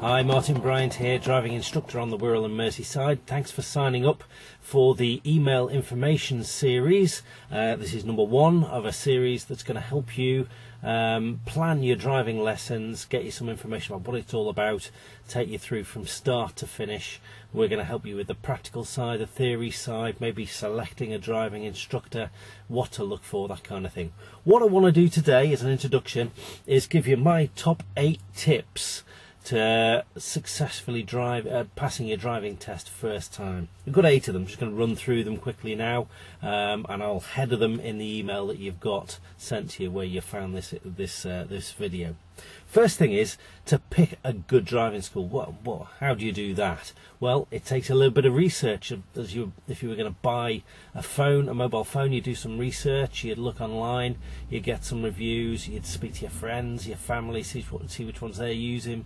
Hi, Martin Bryant here, driving instructor on the Wirral and Merseyside. Thanks for signing up for the email information series. This is number 1 of a series that's going to help you plan your driving lessons, get you some information about what it's all about, take you through from start to finish. We're going to help you with the practical side, the theory side, maybe selecting a driving instructor, what to look for, that kind of thing. What I want to do today as an introduction is give you my top 8 tips to successfully passing your driving test first time. We've got 8 of them. I'm just going to run through them quickly now, and I'll header them in the email that you've got sent to you where you found this video. First thing is to pick a good driving school. How do you do that? Well, it takes a little bit of research. If you were going to buy a mobile phone, you do some research, you'd look online, you'd get some reviews, you'd speak to your friends, your family, see which ones they're using,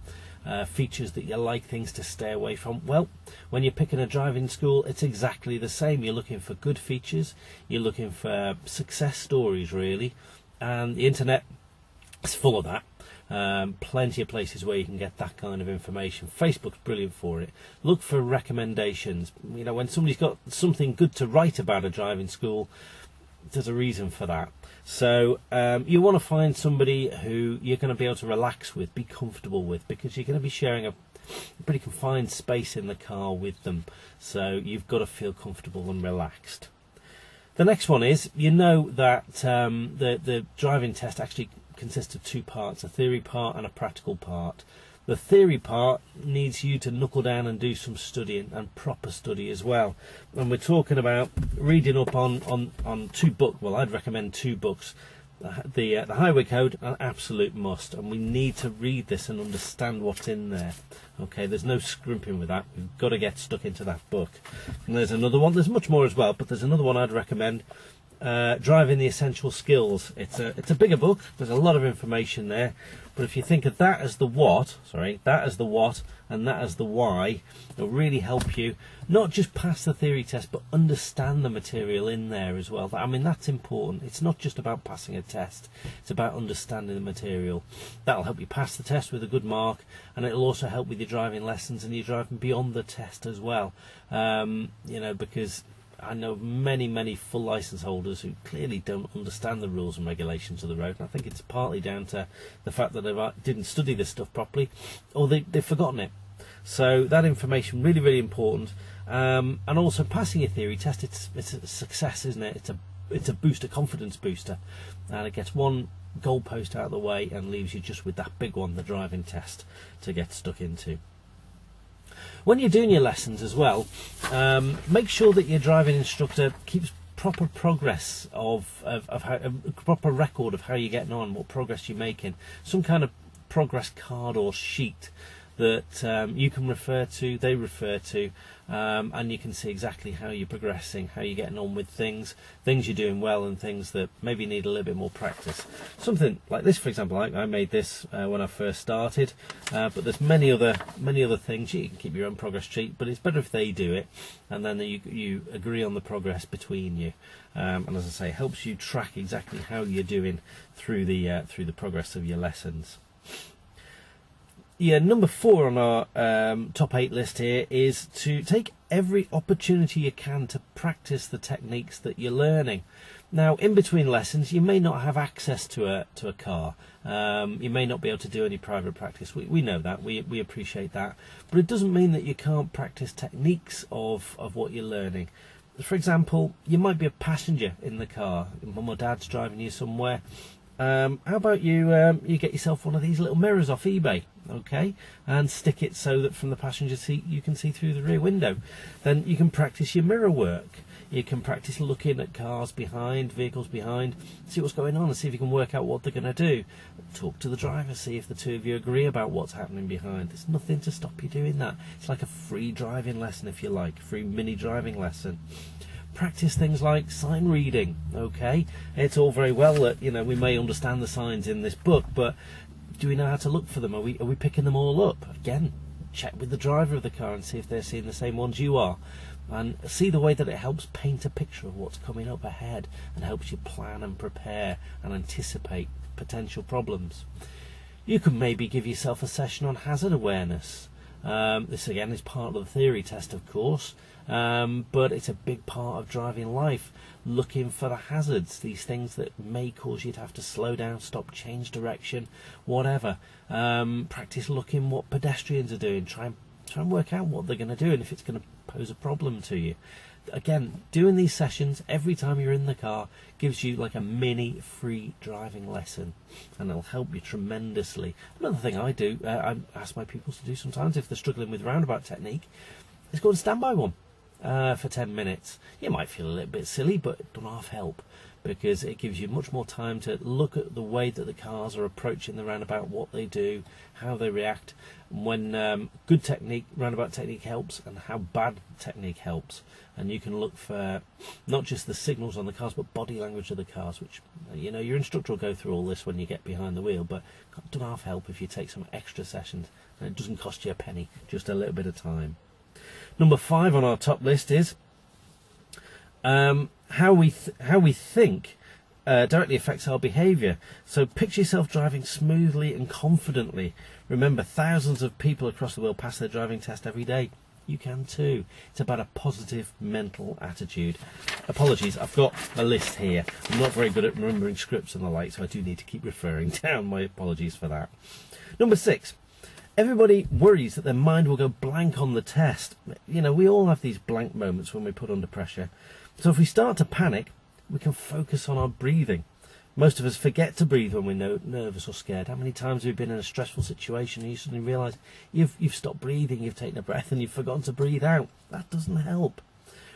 features that you like, things to stay away from. Well, when you're picking a driving school, it's exactly the same. You're looking for good features, you're looking for success stories really, and the internet is full of that. Plenty of places where you can get that kind of information. Facebook's brilliant for it. Look for recommendations. You know, when somebody's got something good to write about a driving school, there's a reason for that. So you want to find somebody who you're going to be able to relax with, be comfortable with, because you're going to be sharing a pretty confined space in the car with them. So you've got to feel comfortable and relaxed. The next one is, you know that the driving test actually consists of 2 parts, a theory part and a practical part. The theory part needs you to knuckle down and do some studying, and proper study as well. And we're talking about reading up on 2 books. Well, I'd recommend 2 books. The Highway Code, an absolute must, and we need to read this and understand what's in there. Okay, there's no scrimping with that. We've got to get stuck into that book. And there's another one. There's much more as well, but there's another one I'd recommend. Driving the Essential Skills. It's a bigger book. There's a lot of information there, but if you think of that as the what, and that as the why, it'll really help you not just pass the theory test, but understand the material in there as well. I mean, that's important. It's not just about passing a test, it's about understanding the material. That'll help you pass the test with a good mark, and it'll also help with your driving lessons and your driving beyond the test as well. You know, because I know many full licence holders who clearly don't understand the rules and regulations of the road, and I think it's partly down to the fact that they didn't study this stuff properly, or they've forgotten it. So that information really important, and also passing your theory test, it's a success, isn't it? It's a booster, confidence booster, and it gets one goalpost out of the way and leaves you just with that big one, the driving test, to get stuck into. When you're doing your lessons as well, make sure that your driving instructor keeps proper progress of how, a proper record of how you're getting on, what progress you're making, some kind of progress card or sheet that you can refer to, they refer to, and you can see exactly how you're progressing, how you're getting on with things you're doing well, and things that maybe need a little bit more practice. Something like this, for example, I made this when I first started, but there's many other things. You can keep your own progress sheet, but it's better if they do it, and then you agree on the progress between you. And as I say, it helps you track exactly how you're doing through the progress of your lessons. Yeah, number 4 on our top 8 list here is to take every opportunity you can to practice the techniques that you're learning. Now, in between lessons, you may not have access to a car. You may not be able to do any private practice. We know that. We appreciate that. But it doesn't mean that you can't practice techniques of what you're learning. For example, you might be a passenger in the car. Mum or Dad's driving you somewhere. How about you get yourself one of these little mirrors off eBay, okay, and stick it so that from the passenger seat you can see through the rear window. Then you can practice your mirror work. You can practice looking at cars behind, vehicles behind, see what's going on and see if you can work out what they're going to do. Talk to the driver, see if the 2 of you agree about what's happening behind. There's nothing to stop you doing that. It's like a free driving lesson, if you like, a free mini driving lesson. Practice things like sign reading, okay? It's all very well that, you know, we may understand the signs in this book, but do we know how to look for them? Are we picking them all up? Again, check with the driver of the car and see if they're seeing the same ones you are, and see the way that it helps paint a picture of what's coming up ahead and helps you plan and prepare and anticipate potential problems. You could maybe give yourself a session on hazard awareness. This again is part of the theory test, of course, but it's a big part of driving life, looking for the hazards, these things that may cause you to have to slow down, stop, change direction, whatever. Practice looking what pedestrians are doing, try and work out what they're going to do and if it's going to pose a problem to you. Again, doing these sessions every time you're in the car gives you like a mini free driving lesson, and it'll help you tremendously. Another thing I do, I ask my pupils to do sometimes if they're struggling with roundabout technique, is go and stand by one for 10 minutes. You might feel a little bit silly, but it doesn't half help, because it gives you much more time to look at the way that the cars are approaching the roundabout, what they do, how they react, when good technique, roundabout technique helps, and how bad technique helps. And you can look for not just the signals on the cars, but body language of the cars, which, you know, your instructor will go through all this when you get behind the wheel, but it doesn't half help if you take some extra sessions, and it doesn't cost you a penny, just a little bit of time. Number 5 on our top list is how we think directly affects our behaviour. So picture yourself driving smoothly and confidently. Remember, thousands of people across the world pass their driving test every day. You can too. It's about a positive mental attitude. Apologies, I've got a list here. I'm not very good at remembering scripts and the like, so I do need to keep referring down. My apologies for that. Number 6. Everybody worries that their mind will go blank on the test. You know, we all have these blank moments when we're put under pressure. So if we start to panic, we can focus on our breathing. Most of us forget to breathe when we're nervous or scared. How many times have you been in a stressful situation and you suddenly realise you've stopped breathing, you've taken a breath and you've forgotten to breathe out? That doesn't help.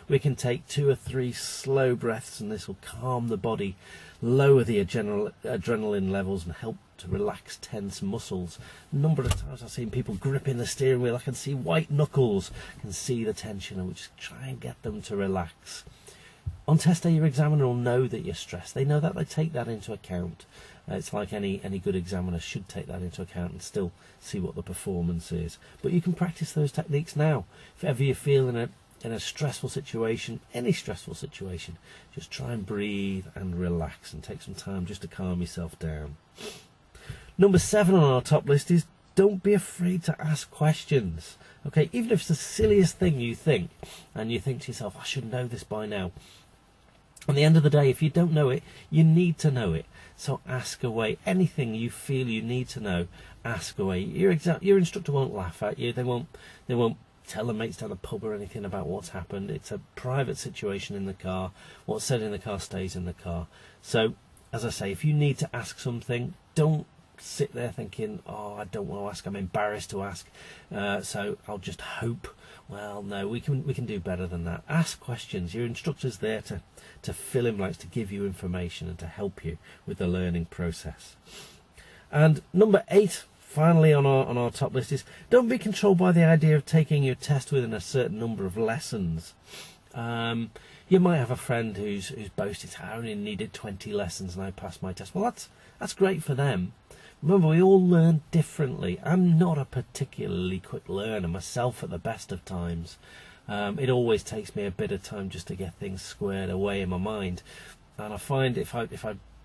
We can take 2 or 3 slow breaths, and this will calm the body, lower the adrenaline levels, and help to relax tense muscles. A number of times I've seen people gripping the steering wheel. I can see white knuckles, I can see the tension, and we just try and get them to relax. On test day, your examiner will know that you're stressed. They know that, they take that into account. It's like any good examiner should take that into account and still see what the performance is. But you can practice those techniques now. If ever you feel in a stressful situation, any stressful situation, just try and breathe and relax and take some time just to calm yourself down. Number 7 on our top list is don't be afraid to ask questions. Okay, even if it's the silliest thing you think, and you think to yourself, I should know this by now. At the end of the day, if you don't know it, you need to know it. So ask away. Anything you feel you need to know, ask away. Your instructor won't laugh at you. They won't tell the mates down the pub or anything about what's happened. It's a private situation in the car. What's said in the car stays in the car. So, as I say, if you need to ask something, don't sit there thinking, oh, I don't want to ask, I'm embarrassed to ask, so I'll just hope. Well, no, we can do better than that. Ask questions. Your instructor's there to fill in blanks, to give you information and to help you with the learning process. And number 8, finally on our top list, is don't be controlled by the idea of taking your test within a certain number of lessons. You might have a friend who's boasted, I only needed 20 lessons and I passed my test. Well, that's great for them. Remember, we all learn differently. I'm not a particularly quick learner myself at the best of times. It always takes me a bit of time just to get things squared away in my mind. And I find if I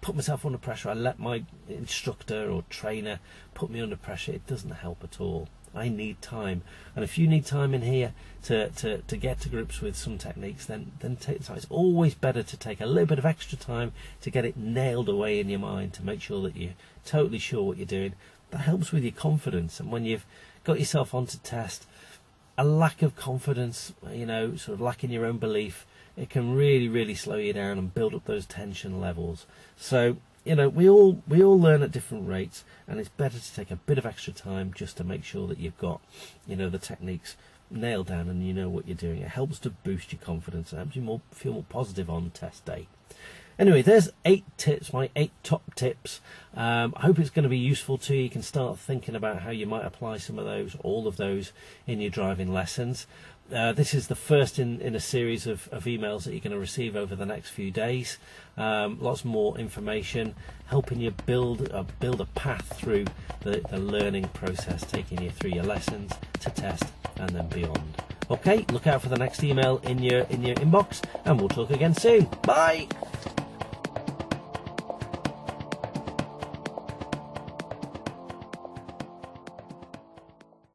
put myself under pressure, I let my instructor or trainer put me under pressure, it doesn't help at all. I need time, and if you need time in here to get to grips with some techniques, then take the time. It's always better to take a little bit of extra time to get it nailed away in your mind, to make sure that you're totally sure what you're doing. That helps with your confidence, and when you've got yourself onto test, a lack of confidence, you know, sort of lacking your own belief, it can really slow you down and build up those tension levels. So, you know, we all learn at different rates, and it's better to take a bit of extra time just to make sure that you've got, you know, the techniques nailed down and you know what you're doing. It helps to boost your confidence. It helps you feel more positive on test day. Anyway, there's 8 tips, my 8 top tips. I hope it's going to be useful to you. You can start thinking about how you might apply some of those, all of those, in your driving lessons. This is the first in a series of emails that you're going to receive over the next few days. Lots more information, helping you build a path through the learning process, taking you through your lessons to test and then beyond. Okay, look out for the next email in your inbox, and we'll talk again soon. Bye.